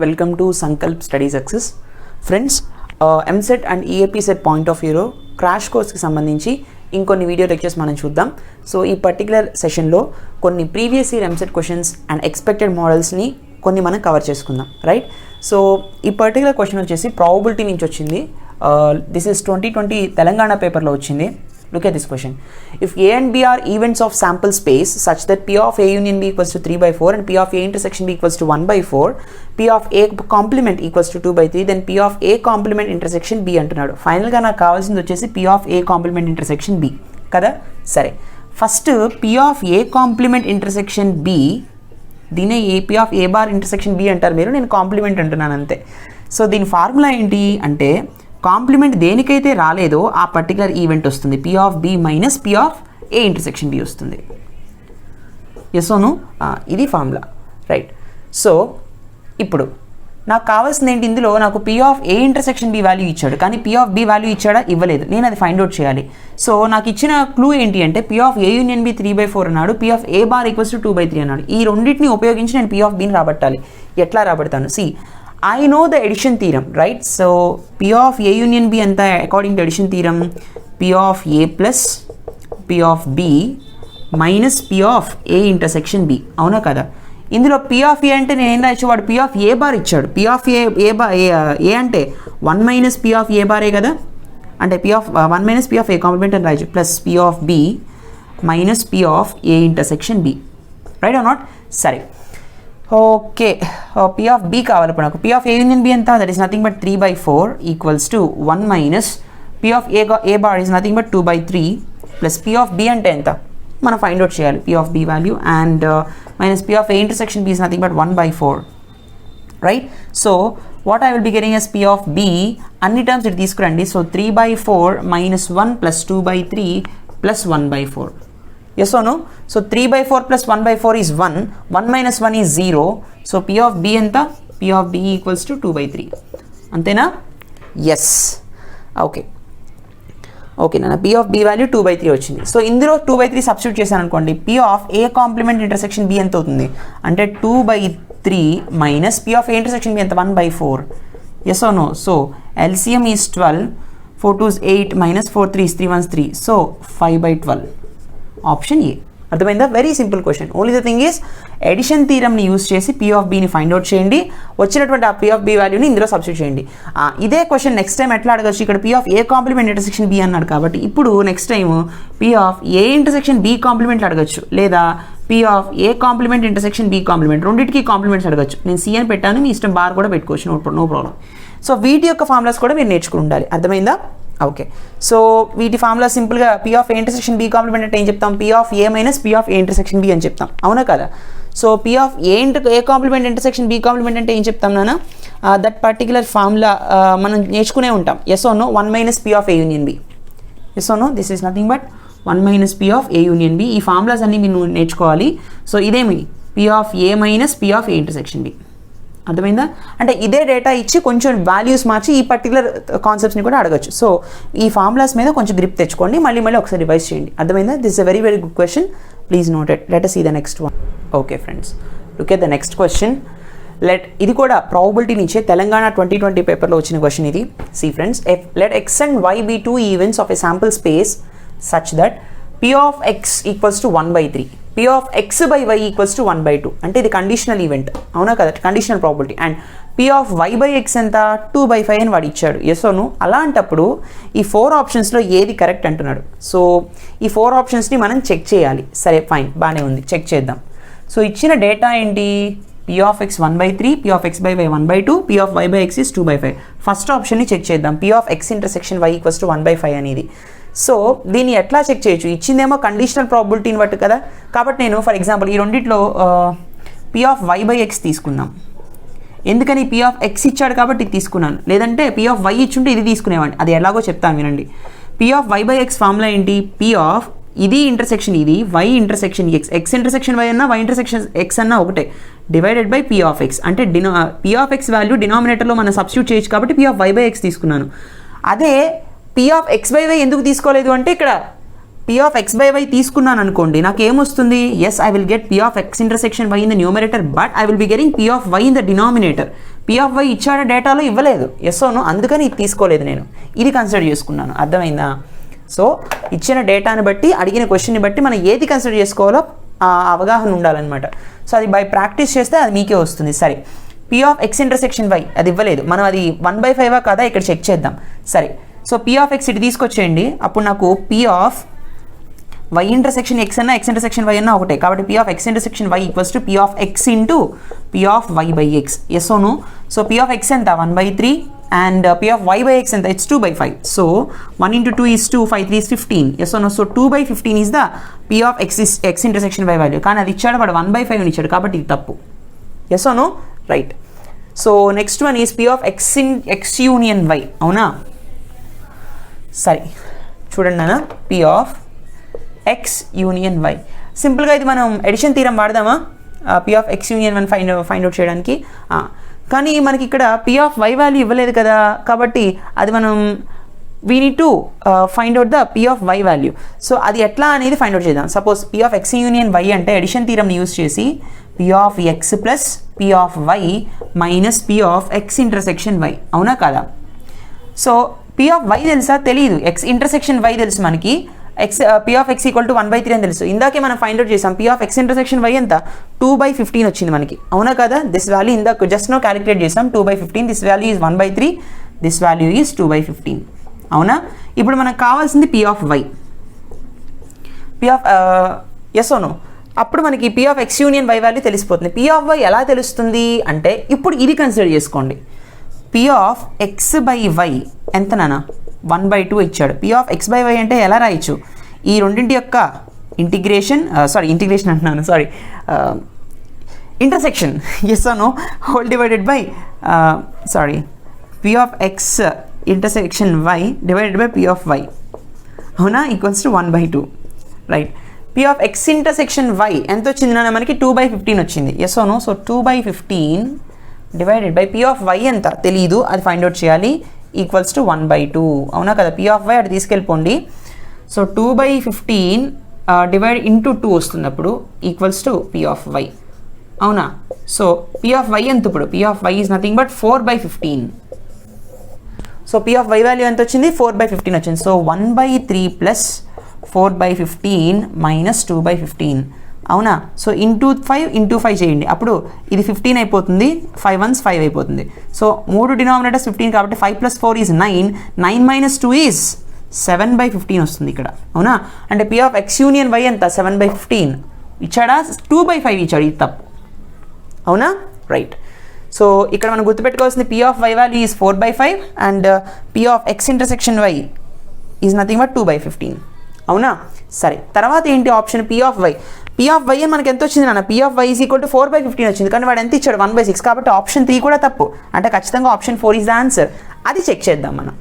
Welcome to Sankalp study success. Friends, EAMCET and EAP set point of వ్యూలో crash కోర్స్కి సంబంధించి ఇంకొన్ని video lectures మనం చూద్దాం. సో ఈ పర్టికులర్ సెషన్లో కొన్ని previous year EAMCET questions and expected మోడల్స్ని కొన్ని మనం కవర్ చేసుకుందాం, రైట్? సో ఈ పర్టికులర్ క్వశ్చన్ వచ్చేసి ప్రాబబిలిటీ నుంచి వచ్చింది. దిస్ ఇస్ 2020 తెలంగాణ పేపర్లో వచ్చింది. Look at this question. If A and B are events of sample space such that P of A union B equals to 3/4 and P of A intersection B equals to 1/4, P of A complement equals to 2/3, then P of A complement intersection B అంటున్నాడు. ఫైనల్గా నాకు కావాల్సింది వచ్చేసి P of A complement intersection B కదా. సరే, first P of A complement intersection B, దీనే P of A bar intersection B అంటారు మీరు, నేను కాంప్లిమెంట్ అంటున్నాను అంతే. సో దీని ఫార్ములా ఏంటి అంటే, కాంప్లిమెంట్ దేనికైతే రాలేదో ఆ పర్టికులర్ ఈవెంట్ వస్తుంది. P of B minus P of A intersection B వస్తుంది. ఎస్ఓను ఇది ఫార్ములా, రైట్? సో ఇప్పుడు నాకు కావాల్సింది ఏంటి, ఇందులో నాకు P of A intersection B value ఇచ్చాడు, కానీ P of B వాల్యూ ఇచ్చాడా, ఇవ్వలేదు. నేను అది ఫైండ్ అవుట్ చేయాలి. సో నాకు ఇచ్చిన క్లూ ఏంటి అంటే P of A union B 3/4 అన్నాడు, P of A bar equals to 2/3 అన్నాడు. ఈ రెండింటిని ఉపయోగించి నేను P of Bని రాబట్టాలి. ఎట్లా రాబడతాను? See, I know the addition theorem, right? So P of A union B anta according to addition theorem, P of A plus P of B minus P of A intersection B. అవునా కదా? ఇందులో P of A అంటే నేను ఏం రాయొచ్చు, వాడు P of A bar ఇచ్చాడు. P of A అంటే 1 మైనస్ P of A బారే కదా, అంటే P of 1 minus P of A complement అని రాయొచ్చు, plus P of B minus P of A intersection B, right or not? సరే, okay. P of B కావాలి ఇప్పుడు నాకు. P of A union B ఎంత? That is nothing but 3/4 equals to 1 minus P of A bar is nothing but 2/3 plus P of B అంటే ఎంత మనం find out చేయాలి, P of B value, and minus P of A intersection B is nothing but 1/4, right? So what I will be getting as P of B, అన్ని terms ఇటు తీసుకురండి. So 3/4 minus 1 plus 2/3 plus 1/4. Yes or no? So 3/4 plus 1/4 is 1. 1 minus 1 is 0. So P of B ఎంత? P of B equals to 2/3. అంతేనా? Yes. Okay, okay నాన్న, P of B value 2/3 వచ్చింది. So ఇందులో 2/3 substitute చేశాను అనుకోండి, P of A complement intersection B ఎంత అవుతుంది అంటే 2/3 minus P of A intersection B ఎంత? 1/4. Yes or no? So LCM is 12. 4 2 is 8 minus 4 3 is 3 1 is 3. So 5/12. Option A. అర్థమైందా? Very simple question. Only the thing is addition థీరమ్ని use చేసి P of Bని find out చేయండి, వచ్చినటువంటి ఆ P of B వాల్యూని ఇందులో సబ్స్టిట్యూట్ చేయండి. ఇదే క్వశ్చన్ నెక్స్ట్ టైం ఎట్లా అడగచ్చు, ఇక్కడ P of A complement intersection B అన్నాడు కాబట్టి ఇప్పుడు next time P of A intersection B కాంప్లిమెంట్లు అడగచ్చు, లేదా P of A complement intersection B complement, రెండింటికి కాంప్లిమెంట్స్ అడగచ్చు. నేను C అని పెట్టాను, మీ ఇష్టం బార్ కూడా పెట్టుకోవచ్చు, నో ప్రాబ్లం. సో వీటి యొక్క ఫార్ములాస్ కూడా మీరు నేర్చుకుని ఉండాలి. అర్థమైందా? ఓకే. సో వీటి ఫార్ములా సింపుల్గా P of A intersection B complement అంటే ఏం చెప్తాం? P of A minus P of A intersection B అని చెప్తాం, అవునా కదా? So P of A complement intersection B complement అంటే ఏం చెప్తాం నాన్న? దట్ పర్టికులర్ ఫార్ములా మనం నేర్చుకునే ఉంటాం. Yes or no? 1 minus P of A union B. Yes or no? This is nothing but 1 minus P of A union B. ఈ formulas అన్నీ మీరు నేర్చుకోవాలి. సో ఇదేమి P of A minus P of A intersection B. అర్థమైందా? అంటే ఇదే data ఇచ్చి కొంచెం వాల్యూస్ మార్చి ఈ పర్టికులర్ కాన్సెప్ట్స్ని కూడా అడగచ్చు. సో ఈ ఫార్ములాస్ మీద కొంచెం గ్రిప్ తెచ్చుకోండి, మళ్ళీ ఒకసారి రివైజ్ చేయండి. అర్థమైందా? This is a very good question, please note it. Let us see the next one. Okay friends, look at the next question. ఇది కూడా ప్రాబబిలిటీ నుంచే తెలంగాణ 2020 పేపర్లో వచ్చిన క్వశ్చన్ ఇది. See friends, let x and y be two events of a sample space such that P of x equals to 1/3. P of x by y equals to 1/2 అంటే ఇది conditional event, అవునా కదా? Conditional probability. And P of y by x ఎంత? 2/5 అని వాడు ఇచ్చాడు. Yes ఓను? అలాంటప్పుడు ఈ 4 ఆప్షన్స్లో ఏది కరెక్ట్ అంటున్నాడు. సో ఈ 4 ఆప్షన్స్ని మనం చెక్ చేయాలి. సరే ఫైన్, బాగానే ఉంది, చెక్ చేద్దాం. సో ఇచ్చిన డేటా ఏంటి? P of x 1/3, P of x by y 1/2, P of y by x is 2/5. First ఆప్షన్ని చెక్ చేద్దాం. P of x intersection y equals to 1/5 అనేది. సో దీన్ని ఎట్లా చెక్ చేయొచ్చు? ఇచ్చిందేమో కండిషనల్ ప్రాబిలిటీని బట్టి కదా, కాబట్టి నేను ఫర్ ఎగ్జాంపుల్ ఈ రెండిట్లో P of y by x తీసుకుందాం. ఎందుకని? P of x ఇచ్చాడు కాబట్టి ఇది తీసుకున్నాను, లేదంటే P of y ఇచ్చుంటే ఇది తీసుకునేవాడిని. అది ఎలాగో చెప్తాను వినండి. P of y by x formula ఏంటి? P of ఇది ఇంటర్సెక్షన్ ఇది, y intersection x, x intersection y అన్నా y ఇంటర్సెక్షన్ x అన్నా ఒకటే, divided by P of x. అంటే P of x వాల్యూ డినామినేటర్లో మనం సబ్స్టిట్యూట్ చేయొచ్చు కాబట్టి P of y by x తీసుకున్నాను. అదే P of x by y ఎందుకు తీసుకోలేదు అంటే, ఇక్కడ P of x by y తీసుకున్నాను అనుకోండి, నాకు ఏమొస్తుంది? Yes, I will get P of x intersection y in the numerator, but I will be getting P of y in the denominator. P of Y ఇచ్చాడు డేటాలో ఇవ్వలేదు, ఎస్ఓను, అందుకని ఇది తీసుకోలేదు నేను, ఇది కన్సిడర్ చేసుకున్నాను. అర్థమైందా? సో ఇచ్చిన డేటాని బట్టి అడిగిన క్వశ్చన్ని బట్టి మనం ఏది కన్సిడర్ చేసుకోవాలో ఆ అవగాహన ఉండాలన్నమాట. సో అది బై ప్రాక్టీస్ చేస్తే అది మీకే వస్తుంది. సరే, P of X intersection Y అది ఇవ్వలేదు, మనం అది 1/5 కదా ఇక్కడ చెక్ చేద్దాం. సరే, సో పీ ఆఫ్ ఎక్స్ ఇటు తీసుకొచ్చేయండి. అప్పుడు నాకు P of Y intersection X అన్నా ఎక్స్ ఇంటర్సెక్షన్ వై అన్నా ఒకటే, కాబట్టి P of X intersection Y equals to P of X into P of Y by X. Yes or no? So P of X ఎంత 1/3 and p of y by x and it's 2/5. So 1 into 2 is 2, 5 3 is 15. Yes or no? So 2/15 is the p of x intersection y value. కానీ అది ఇచ్చాడు వాడు 1/5 అని ఇచ్చాడు, కాబట్టి ఇది తప్పు. Yes or no? Right. So next one is p of x union y. అవునా? సరే చూడండి నాన్న, p of x union y. సింపుల్గా ఇది మనం ఎడిషన్ థీరం వాడదామా p of x union 1 find out చేయడానికి? కానీ మనకి ఇక్కడ పీ ఆఫ్ వై వాల్యూ ఇవ్వలేదు కదా, కాబట్టి అది మనం we need to find out the P of Y value. So అది ఎట్లా అనేది ఫైండ్ అవుట్ చేద్దాం. Suppose P of X union Y అంటే ఎడిషన్ థీరంని యూజ్ చేసి P of X plus P of Y minus P of X intersection Y, అవునా కదా? So P of why తెలుసా? తెలియదు. ఎక్స్ ఇంటర్సెక్షన్ వై తెలుసు మనకి. P of X equal to 1/3 అని తెలుసు. ఇందాకే మనం ఫైండ్ అవుట్ చేసాం. P of X intersection Y ఎంత 2/15 వచ్చింది మనకి, అవునా కదా? దిస్ వాల్యూ ఇందాక జస్ట్ నో క్యాలిక్యులేట్ చేసాం 2/15. This value is 1/3, this value is 2/15, అవునా? ఇప్పుడు మనకు కావాల్సింది P of Y. P of yes or no? అప్పుడు మనకి P of X union Y value తెలిసిపోతుంది. పీ ఆఫ్ వై ఎలా తెలుస్తుంది అంటే ఇప్పుడు ఇది కన్సిడర్ చేసుకోండి. P of X by Y ఎంత నాన్న 1/2 ఇచ్చాడు. P of X by Y అంటే ఎలా రాయొచ్చు? ఈ రెండింటి యొక్క ఇంటిగ్రేషన్ అంటున్నాను, intersection, yes no, whole divided by P of X intersection Y divided by P of Y, అవునా? Equals to 1/2, right? P of X intersection Y ఎంత వచ్చింది నాన్న మనకి 2/15 వచ్చింది, yes no? So 2/15 divided by P of Y ఎంత తెలీదు, అది find out చేయాలి, ఈక్వల్స్ టు 1/2, అవునా కదా? పీ ఆఫ్ వై అటు తీసుకెళ్ళిపోండి. సో 2/15 డివైడ్ ఇంటూ 2 వస్తుంది, అప్పుడు equals to P of Y, అవునా? సో పీ ఆఫ్ వై ఎంత ఇప్పుడు? P of Y is nothing but 4/15. So P of Y value ఎంత వచ్చింది? 4/15 వచ్చింది. సో 1/3 ప్లస్ 4/15 మైనస్ 2/15, అవునా? సో ఇంటూ 5 చేయండి, అప్పుడు ఇది 15 అయిపోతుంది, 5 1s 5 అయిపోతుంది. సో 3 డినామినేటర్స్ 15 కాబట్టి 5 + 4 ఈజ్ 9, 9 - 2 ఈజ్ 7/15 వస్తుంది ఇక్కడ, అవునా? అంటే P of X union Y ఎంత 7/15 ఇచ్చాడా? 2/5 ఇచ్చాడు, ఇది తప్పు, అవునా? రైట్. సో ఇక్కడ మనం గుర్తుపెట్టుకోవాల్సింది P of Y value is 4/5 and P of X intersection Y is nothing but 2/15, అవునా? సరే, తర్వాత ఏంటి option? P of Y. P of Y అని మనకి ఎంత వచ్చింది నాన్న? P of Y is equal to 4/15 వచ్చింది, కానీ వాడు ఎంత ఇచ్చాడు? 1/6, కాబట్టి ఆప్షన్ 3 కూడా తప్పు. అంటే ఖచ్చితంగా ఆప్షన్ 4 ఈజ్ ద ఆన్సర్. అది చెక్ చేద్దాం మనం,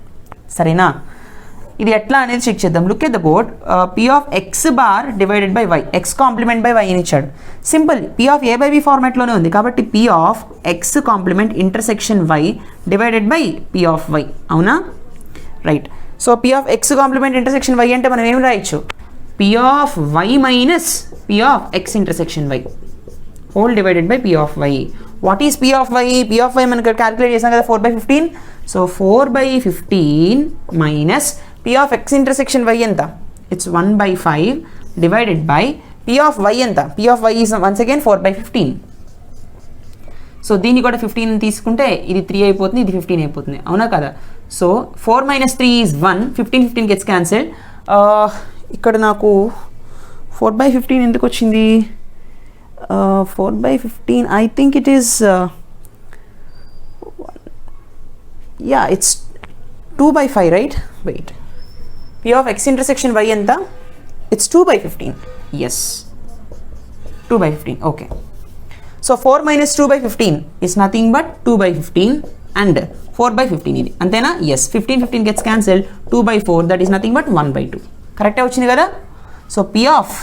సరేనా? ఇది ఎట్లా అనేది చెక్ చేద్దాం. Look at the board. P of X bar divided by Y, X complement by Y అని ఇచ్చాడు. Simple, P of A by B ఫార్మాట్లోనే ఉంది, కాబట్టి P of X complement intersection Y divided by P of Y, అవునా? Right. So P of X complement intersection Y అంటే మనం ఏం రాయొచ్చు? P of Y minus P of X intersection Y whole divided by P of Y. What is P of Y? P of Y మనకి calculate చేసాం కదా 4/15. So 4/15 minus P of X intersection Y ఎంత? It's 1/5 divided by P of Y ఎంత? P of Y is once again 4/15. So దీన్ని కూడా 15 తీసుకుంటే ఇది 3 అయిపోతుంది, ఇది 15 అయిపోతుంది, అవునా కదా? So 4 - 3 is 1, 15 gets cancel. ఇక్కడ నాకు 4/15 ఎందుకు వచ్చింది? 4/15 I think it is it's 2/5, right? Wait, P of X intersection Y ఎంత? It's 2/15, yes 2/15, okay. So 4 - 2/15 is nothing but 2/15 and 4/15 ఇది, అంతేనా? Yes. 15 gets cancel, 2/4 that is nothing but 1/2. కరెక్టే వచ్చింది కదా? So P of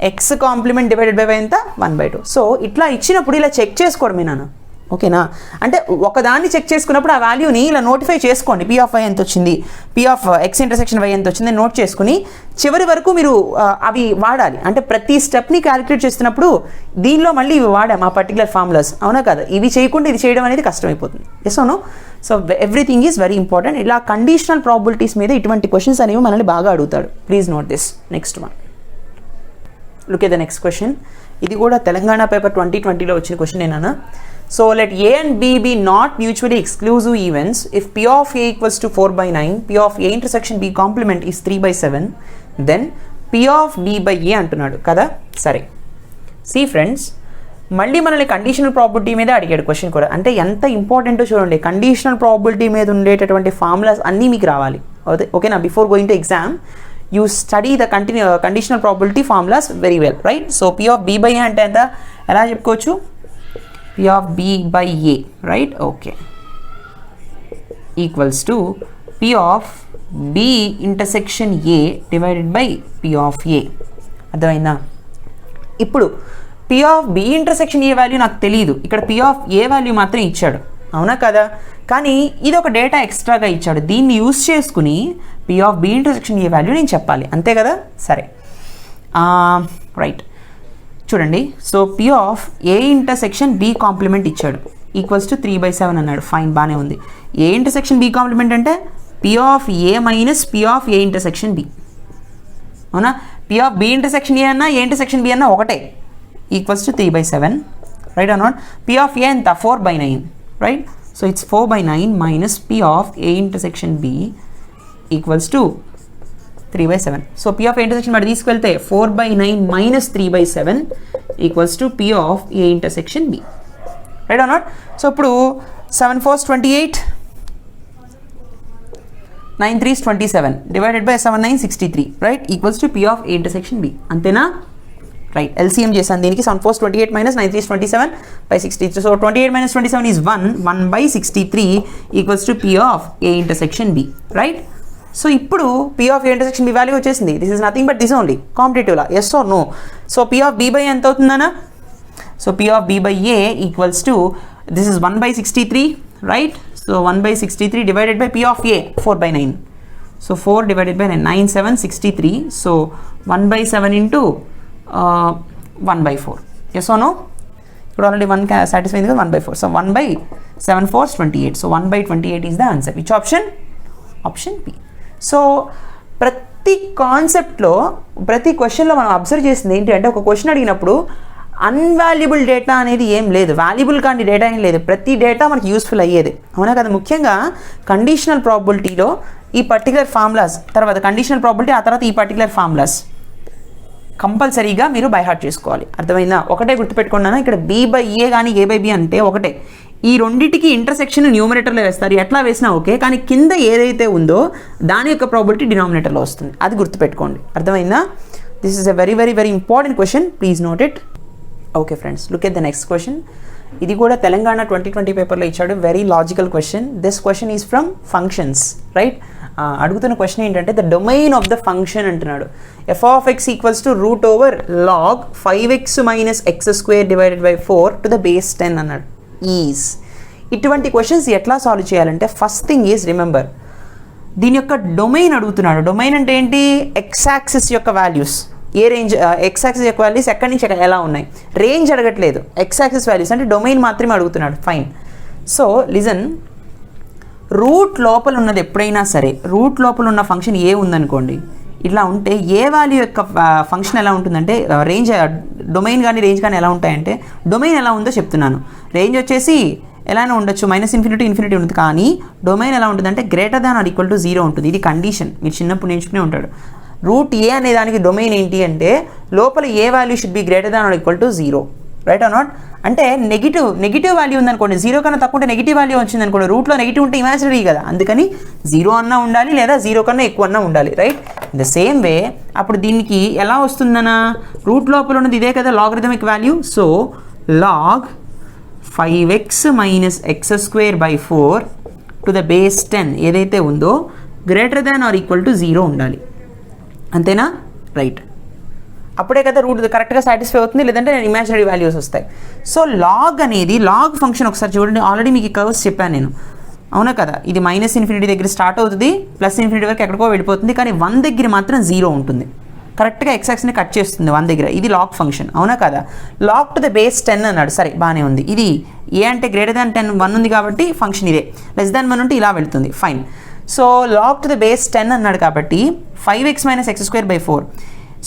X complement divided by Y ఎంత? 1/2. So ఇట్లా ఇచ్చినప్పుడు ఇలా చెక్ చేసుకోవడమే నాన్న, ఓకేనా? అంటే ఒకదాన్ని చెక్ చేసుకున్నప్పుడు ఆ వాల్యూని ఇలా నోటిఫై చేసుకోండి. పీ ఆఫ్ వై ఎంత వచ్చింది, P of X intersection Y ఎంత వచ్చింది నోట్ చేసుకుని చివరి వరకు మీరు అవి వాడాలి. అంటే ప్రతి స్టెప్ని క్యాలిక్యులేట్ చేస్తున్నప్పుడు దీనిలో మళ్ళీ ఇవి వాడాం ఆ పర్టికులర్ ఫార్ములాస్, అవునా కదా? ఇవి చేయకుండా ఇది చేయడం అనేది కష్టమైపోతుంది. ఎస్ అవును. So everything is very important. ఇలా కండిషనల్ ప్రాబిలిటీస్ మీద ఇటువంటి క్వశ్చన్స్ అనేవి మనల్ని బాగా అడుగుతాడు. Please note this. Next one, look at the next question. ఇది కూడా తెలంగాణ పేపర్ 2020లో వచ్చిన క్వశ్చన్ ఏనా. So let A and B be not mutually exclusive events if P of A equals to 4/9, P of A intersection B complement is 3/7, then P of B by A అంటున్నాడు కదా. సరే, see friends, మళ్ళీ మనల్ని conditional probability మీద అడిగాడు question కూడా. అంటే ఎంత ఇంపార్టెంటో చూడండి. కండిషనల్ ప్రాబిలిటీ మీద ఉండేటటువంటి ఫార్ములాస్ అన్నీ మీకు రావాలి. ఓకేనా? Before going to exam you study the conditional probability formulas very well, right? So P of B by A అంటే ఎంత ఎలా చెప్పుకోవచ్చు? P of B by A, right? Okay, equals to P of B intersection A divided by P of A. అర్థమైందా? ఇప్పుడు P of B intersection A value నాకు తెలియదు, ఇక్కడ P of A value మాత్రం ఇచ్చాడు, అవునా కదా? కానీ ఇది ఒక డేటా ఎక్స్ట్రాగా ఇచ్చాడు, దీన్ని యూస్ చేసుకుని P of B intersection A value నేను చెప్పాలి, అంతే కదా? సరే, రైట్, చూడండి. So P of A intersection B complement ఇచ్చాడు ఈక్వల్స్ టు 3/7 అన్నాడు. ఫైన్, బాగానే ఉంది. A intersection B కాంప్లిమెంట్ అంటే P of A minus P of A intersection B, అవునా? P of B intersection A అన్నా A intersection B అన్నా ఒకటే, equals to 3/7, right or not? P of A ఎంత? 4/9, right? So it's 4/9 minus P of A intersection B equals to 3/7. So P of A intersection మరి తీసుకెళ్తే 4/9 minus 3/7 equals to P of A intersection B, right or not? So ఇప్పుడు 7 4s 28, 9 3s 27 divided by 7 9 63, right? Equals to P of A intersection B, అంతేనా? Right, LCM చేశాను దీనికి. 7 4s 28 మైనస్ 9 3s 27 by 63. So 28 minus 27 is 1 by 63 equals to P of A intersection B, right? So ఇప్పుడు P of A intersection B value వచ్చేసింది. This is nothing but this only, కాంపిటేటివ్లా, yes or no? So P of B by ఎంత అవుతుందన్నా? సో P of B by A equals to, this is 1 by 63, right? So 1 by 63 divided by P of A 4/9. So 4 divided by 9, 9 7 63. So 1/7 into 1/4, yes or no? ఇప్పుడు already 1 satisfy అయింది కదా, 1/4. So 1/7 4s 28. So 1/28 is the answer. Which option? Option B. So ప్రతి కాన్సెప్ట్లో, ప్రతి క్వశ్చన్లో మనం observe చేసింది ఏంటి అంటే, ఒక క్వశ్చన్ అడిగినప్పుడు అన్వాల్యుబుల్ డేటా అనేది ఏం లేదు, వాల్యుబుల్ కానీ డేటా ఏం లేదు, ప్రతి డేటా మనకి యూస్ఫుల్ అయ్యేది, అవునా కదా? ముఖ్యంగా కండిషనల్ ప్రాబిలిటీలో ఈ పర్టికులర్ ఫార్ములాస్, తర్వాత కండిషనల్ ప్రాబిలిటీ, ఆ తర్వాత ఈ పర్టికులర్ ఫార్ములాస్ కంపల్సరీగా మీరు బై హార్ట్ చేసుకోవాలి, అర్థమైందా? ఒకటే గుర్తుపెట్టుకున్నాను, ఇక్కడ B by A కానీ A by B అంటే ఒకటే. ఈ రెండింటికి ఇంటర్సెక్షన్ న్యూమరేటర్లో వేస్తారు, ఎట్లా వేసినా ఓకే, కానీ కింద ఏదైతే ఉందో దాని యొక్క ప్రాబిలిటీ డినామినేటర్లో వస్తుంది, అది గుర్తుపెట్టుకోండి, అర్థమైందా? This is a very very very important question, please note it. Okay friends, look at the next question. ఇది కూడా తెలంగాణ 2020 పేపర్లో ఇచ్చాడు, very logical question. This question is from functions, right? అడుగుతున్న క్వశ్చన్ ఏంటంటే the domain of the function అంటున్నాడు. f of x equals to root over log 5x minus X square divided by 4 to the base 10 అన్నాడు. Is ఇటువంటి questions ఎట్లా solve చేయాలంటే, first thing is remember, దీని యొక్క domain అడుగుతున్నాడు. Domain అంటే ఏంటి? ఎక్స్ యాక్సిస్ యొక్క వాల్యూస్, ఏ రేంజ్, ఎక్స్ యాక్సిస్ యొక్క వాల్యూస్ ఎక్కడి నుంచి ఎలా ఉన్నాయి, రేంజ్ అడగట్లేదు, ఎక్స్ యాక్సిస్ వాల్యూస్ అంటే డొమైన్ మాత్రమే అడుగుతున్నాడు. ఫైన్. సో లిజన్, రూట్ లోపల ఉన్నది ఎప్పుడైనా సరే, రూట్ లోపల ఉన్న ఫంక్షన్ ఏ ఉందనుకోండి, ఇట్లా ఉంటే ఏ వాల్యూ యొక్క ఫంక్షన్ ఎలా ఉంటుందంటే, రేంజ్, డొమైన్ కానీ రేంజ్ కానీ ఎలా ఉంటాయంటే, డొమైన్ ఎలా ఉందో చెప్తున్నాను. రేంజ్ వచ్చేసి ఎలానే ఉండొచ్చు, -∞ ఇన్ఫినిటీ ఉంటుంది, కానీ డొమైన్ ఎలా ఉంటుందంటే greater than or equal to 0 ఉంటుంది. ఇది కండిషన్, మీరు చిన్నప్పుడు నేర్చుకునే ఉంటాడు. రూట్ ఏ అనే దానికి డొమైన్ ఏంటి అంటే, లోపల ఏ value should be greater than or equal to 0, right or not? అంటే నెగిటివ్ వాల్యూ ఉందనుకోండి, 0 కన్నా తక్కువ ఉంటే నెగిటివ్ వాల్యూ వచ్చింది అనుకోండి, రూట్లో నెగిటివ్ ఉంటే ఇమాజినరీ కదా, అందుకని 0 అన్నా ఉండాలి లేదా 0 కన్నా ఎక్కువ అన్నా ఉండాలి, right? In the same way అప్పుడు దీనికి ఎలా వస్తుందనా, రూట్ లోపల ఉన్నది ఇదే కదా logarithmic value. So log 5x minus X square by 4 to the base 10 ఏదైతే ఉందో greater than or equal to 0 ఉండాలి, అంతేనా? రైట్. అప్పుడే కదా రూట్ కరెక్ట్గా సాటిస్ఫై అవుతుంది, లేదంటే నేను ఇమాజినరీ వాల్యూస్ వస్తాయి. సో లాగ్ అనేది లాగ్ ఫంక్షన్ ఒకసారి చూడండి, ఆల్రెడీ మీకు ఈ కర్వ్స్ చెప్పాను నేను, అవునా కదా. ఇది -∞ దగ్గర స్టార్ట్ అవుతుంది, +∞ వరకు ఎక్కడికో వెళ్ళిపోతుంది, కానీ 1 దగ్గర మాత్రం 0 ఉంటుంది. కరెక్ట్గా ఎక్స్ని కట్ చేస్తుంది 1 దగ్గర. ఇది లాగ్ ఫంక్షన్, అవునా కదా. లాగ్ టు ద బేస్ 10 అన్నాడు, సరే బాగానే ఉంది. ఇది ఏ అంటే >10 1 ఉంది కాబట్టి ఫంక్షన్ ఇదే, <1 ఉంటే ఇలా వెళ్తుంది, fine. So log to the base 10 అన్నాడు కాబట్టి 5x - x²/4.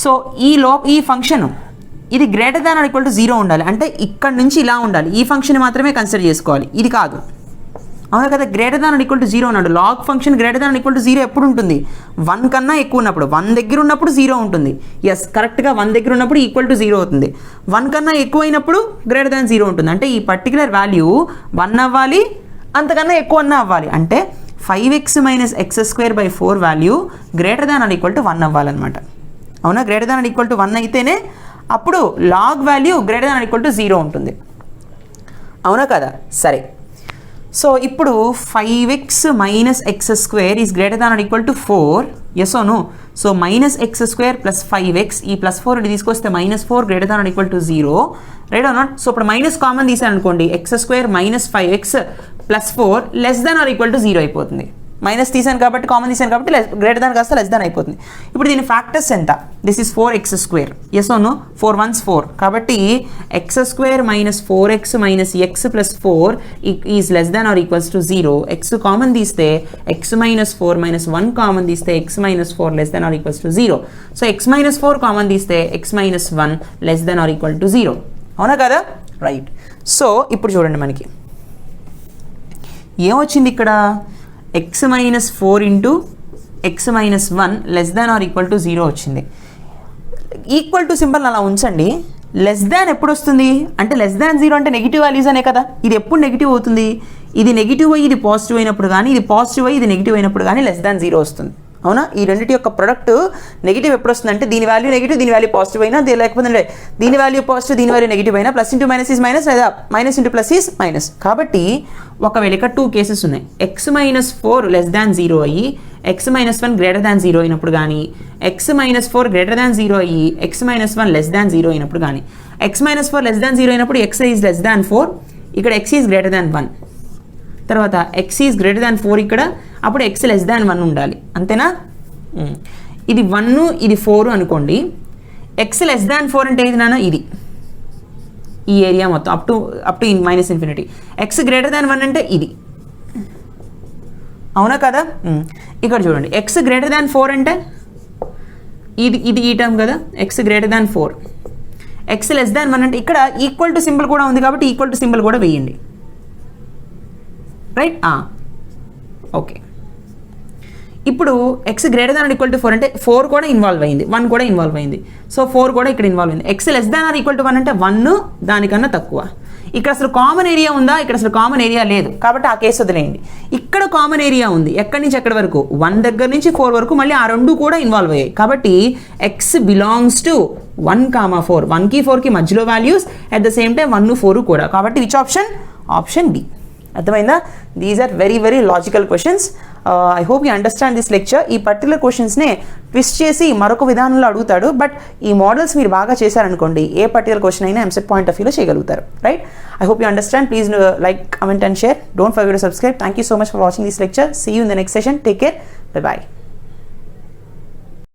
సో ఈ ఫంక్షన్ ఇది >0 ఉండాలి, అంటే ఇక్కడ నుంచి ఇలా ఉండాలి. ఈ ఫంక్షన్ మాత్రమే కన్సిడర్ చేసుకోవాలి, ఇది కాదు, అవునా కదా. >0 ఉన్నాడు. లాగ్ ఫంక్షన్ >0 ఎప్పుడు ఉంటుంది? 1 కన్నా ఎక్కువ ఉన్నప్పుడు. 1 దగ్గర ఉన్నప్పుడు 0 ఉంటుంది. ఎస్, కరెక్ట్గా 1 దగ్గర ఉన్నప్పుడు =0 అవుతుంది. 1 కన్నా ఎక్కువ అయినప్పుడు >0 ఉంటుంది. అంటే ఈ పర్టికులర్ వాల్యూ 1 అవ్వాలి, అంతకన్నా ఎక్కువ అవ్వాలి. అంటే 5x - x²/4 వాల్యూ >1 అవ్వాలన్నమాట. అవునా, >1 అయితేనే అప్పుడు లాగ్ వాల్యూ >0 ఉంటుంది, అవునా కదా. సరే, సో ఇప్పుడు 5x - x² is >4, yes or no. So -x² + 5x, ఈ +4 తీసుకొస్తే -4 >0, రైట్ ఆర్ నాట్. సో ఇప్పుడు మైనస్ కామన్ తీసాను అనుకోండి, x² - 5x + 4 <0 అయిపోతుంది. మైనస్ తీసాను కాబట్టి, కామన్ తీసాను కాబట్టి గ్రేటర్ కాస్త లెస్ దాన్ అయిపోతుంది. ఇప్పుడు దీని ఫ్యాక్టర్స్ ఎంత? This is 4x², yes or no. 4 1s 4, కాబట్టి x² - 4x - x + 4 is <0. x common తీస్తే x - 4 - 1 కామన్ తీస్తే x - 4 <0. సో x - 4 కామన్ తీస్తే x - 1 <0. అవునా కదా, రైట్. సో ఇప్పుడు చూడండి, మనకి ఏమొచ్చింది ఇక్కడ? x - 4 × x - 1 <0 వచ్చింది. ఈక్వల్ టు సింబల్ అలా ఉంచండి. లెస్ దాన్ ఎప్పుడు వస్తుంది అంటే <0 అంటే నెగిటివ్ వాల్యూస్ అనే కదా. ఇది ఎప్పుడు నెగిటివ్ అవుతుంది? ఇది నెగిటివ్ అయ్యి ఇది పాజిటివ్ అయినప్పుడు కానీ, ఇది పాజిటివ్ అయ్యి ఇది నెగిటివ్ అయినప్పుడు కానీ <0 వస్తుంది, అవునా. ఈ రెండింటి యొక్క ప్రొడక్ట్ నెగిటివ్ ఎప్పుడు వస్తుంది అంటే దీని వాల్యూ నెగిటివ్, దీని వాల్యూ పాజిటివ్ అయినా, లేకపోతే దీని వాల్యూ పాజిటివ్, దీని వాల్యూ నెగిటివ్ అయినా, +× - ఈజ్ మైనస్, లేదా -+ ఈజ్ మైనస్. కాబట్టి ఒకవేళ ఇక్కడ 2 కేసెస్ ఉన్నాయి. x - 4 <0 అయ్యి x - 1 <0 అయినప్పుడు కానీ, x - 4 <0 అయ్యి x - 1 <0 అయినప్పుడు కానీ, x - 4 <0 అయినప్పుడు x ఈజ్ <4, ఇక్కడ x ఈజ్ <1, తర్వాత x ఈజ్ <4 ఇక్కడ, అప్పుడు x <1 ఉండాలి, అంతేనా. ఇది 1, ఇది 4 అనుకోండి. x <4 అంటే ఏది నాన్న? ఇది ఈ ఏరియా మొత్తం అప్ టు -∞. x <1 అంటే ఇది, అవునా కదా. ఇక్కడ చూడండి, x <4 అంటే ఇది ఈ టర్మ్ కదా, x <4. x <1 అంటే ఇక్కడ ఈక్వల్ టు సింబల్ కూడా ఉంది కాబట్టి ఈక్వల్ టు సింబల్ కూడా వేయండి, రైట్. ఓకే, ఇప్పుడు x > 4 అంటే 4 కూడా ఇన్వాల్వ్ అయింది, 1 కూడా ఇన్వాల్వ్ అయింది. సో 4 కూడా ఇక్కడ ఇన్వాల్వ్ అయింది. x < 1 అంటే 1 దానికన్నా తక్కువ. ఇక్కడ అసలు కామన్ ఏరియా ఉందా? ఇక్కడ అసలు కామన్ ఏరియా లేదు కాబట్టి ఆ కేసు వదిలేయండి. ఇక్కడ కామన్ ఏరియా ఉంది, ఎక్కడి నుంచి ఎక్కడి వరకు? 1 దగ్గర నుంచి 4 వరకు, మళ్ళీ ఆ రెండు కూడా ఇన్వాల్వ్ అయ్యాయి కాబట్టి x బిలాంగ్స్ టు 1, 4. 1కి 4కి మధ్యలో values, at the same time 1, 4 కూడా. కాబట్టి విచ్ ఆప్షన్? Option D. అర్థమైందా? These are very very logical questions. I hope you understand this lecture. ఈ పర్టికులర్ క్వశ్చన్స్నే ట్విస్ట్ చేసి మరొక విధానంలో అడుగుతాడు, బట్ ఈ మోడల్స్ మీరు బాగా చేశారనుకోండి ఏ పర్టికులర్ క్వశ్చన్ అయినా ఎంసెట్ పాయింట్ ఆఫ్ వ్యూలో చేయగలుగుతారు, right? I hope you understand. Please like, comment and share. Don't forget to subscribe. Thank you so much for watching this lecture. See you in the next session. Take care. Bye bye.